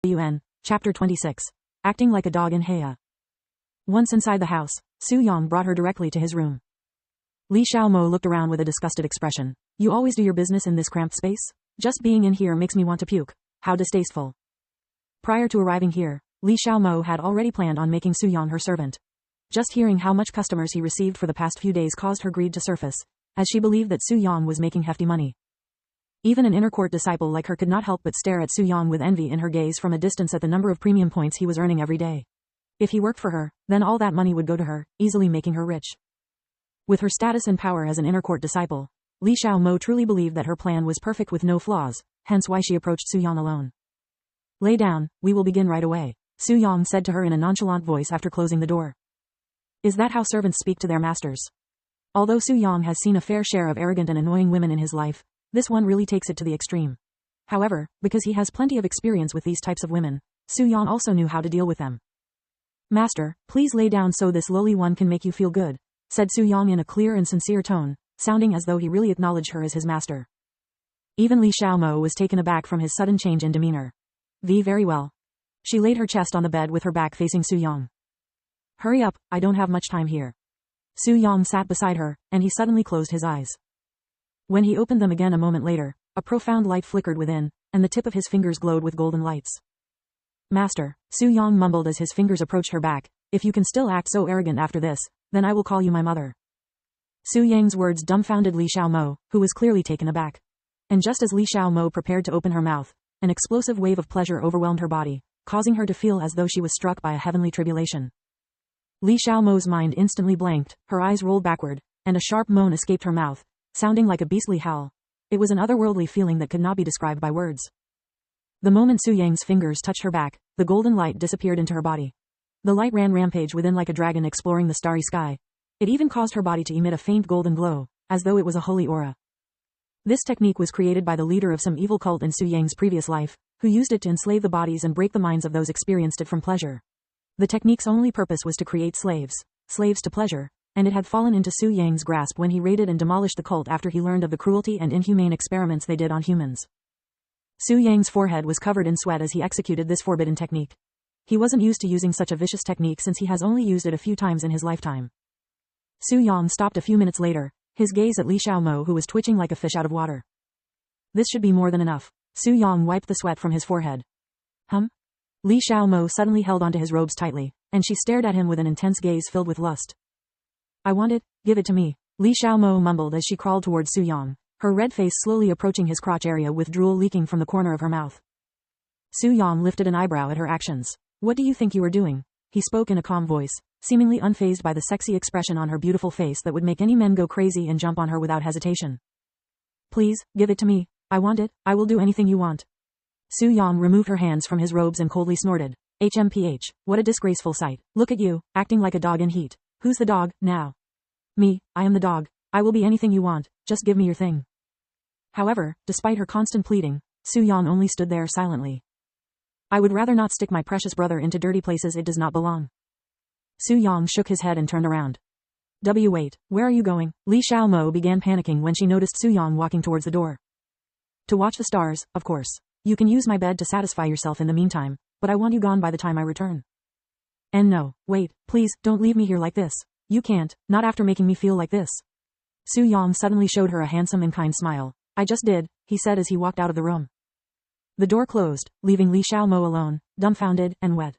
UN. Chapter 26. Acting like a dog in Haya. Once inside the house, Su Yang brought her directly to his room. Li Xiaomo looked around with a disgusted expression. You always do your business in this cramped space? Just being in here makes me want to puke. How distasteful. Prior to arriving here, Li Xiaomo had already planned on making Su Yang her servant. Just hearing how much customers he received for the past few days caused her greed to surface, as she believed that Su Yang was making hefty money. Even an inner court disciple like her could not help but stare at Su Yang with envy in her gaze from a distance at the number of premium points he was earning every day. If he worked for her, then all that money would go to her, easily making her rich. With her status and power as an inner court disciple, Li Xiaomo truly believed that her plan was perfect with no flaws, hence why she approached Su Yang alone. Lay down, we will begin right away, Su Yang said to her in a nonchalant voice after closing the door. Is that how servants speak to their masters? Although Su Yang has seen a fair share of arrogant and annoying women in his life, this one really takes it to the extreme. However, because he has plenty of experience with these types of women, Su Yang also knew how to deal with them. Master, please lay down so this lowly one can make you feel good, said Su Yang in a clear and sincere tone, sounding as though he really acknowledged her as his master. Even Li Xiaomo was taken aback from his sudden change in demeanor. Very well. She laid her chest on the bed with her back facing Su Yang. Hurry up, I don't have much time here. Su Yang sat beside her, and he suddenly closed his eyes. When he opened them again a moment later, a profound light flickered within, and the tip of his fingers glowed with golden lights. Master, Su Yang mumbled as his fingers approached her back, if you can still act so arrogant after this, then I will call you my mother. Su Yang's words dumbfounded Li Xiaomo, who was clearly taken aback. And just as Li Xiaomo prepared to open her mouth, an explosive wave of pleasure overwhelmed her body, causing her to feel as though she was struck by a heavenly tribulation. Li Xiaomo's mind instantly blanked, her eyes rolled backward, and a sharp moan escaped her mouth, sounding like a beastly howl. It was an otherworldly feeling that could not be described by words. The moment Su Yang's fingers touched her back, the golden light disappeared into her body. The light ran rampage within like a dragon exploring the starry sky. It even caused her body to emit a faint golden glow, as though it was a holy aura. This technique was created by the leader of some evil cult in Su Yang's previous life, who used it to enslave the bodies and break the minds of those experienced it from pleasure. The technique's only purpose was to create slaves to pleasure, and it had fallen into Su Yang's grasp when he raided and demolished the cult after he learned of the cruelty and inhumane experiments they did on humans. Su Yang's forehead was covered in sweat as he executed this forbidden technique. He wasn't used to using such a vicious technique since he has only used it a few times in his lifetime. Su Yang stopped a few minutes later, his gaze at Li Xiaomo who was twitching like a fish out of water. This should be more than enough. Su Yang wiped the sweat from his forehead. Li Xiaomo suddenly held onto his robes tightly, and she stared at him with an intense gaze filled with lust. I want it, give it to me, Li Xiaomo mumbled as she crawled towards Su Yang, her red face slowly approaching his crotch area with drool leaking from the corner of her mouth. Su Yang lifted an eyebrow at her actions. What do you think you are doing? He spoke in a calm voice, seemingly unfazed by the sexy expression on her beautiful face that would make any men go crazy and jump on her without hesitation. Please, give it to me. I want it, I will do anything you want. Su Yang removed her hands from his robes and coldly snorted. HMPH, what a disgraceful sight. Look at you, acting like a dog in heat. Who's the dog, now? Me, I am the dog. I will be anything you want, just give me your thing. However, despite her constant pleading, Su Yang only stood there silently. I would rather not stick my precious brother into dirty places it does not belong. Su Yang shook his head and turned around. Wait, where are you going? Li Xiaomo began panicking when she noticed Su Yang walking towards the door. To watch the stars, of course. You can use my bed to satisfy yourself in the meantime, but I want you gone by the time I return. And no, wait, please, don't leave me here like this. You can't, not after making me feel like this. Su Yang suddenly showed her a handsome and kind smile. I just did, he said as he walked out of the room. The door closed, leaving Li Xiaomo alone, dumbfounded and wet.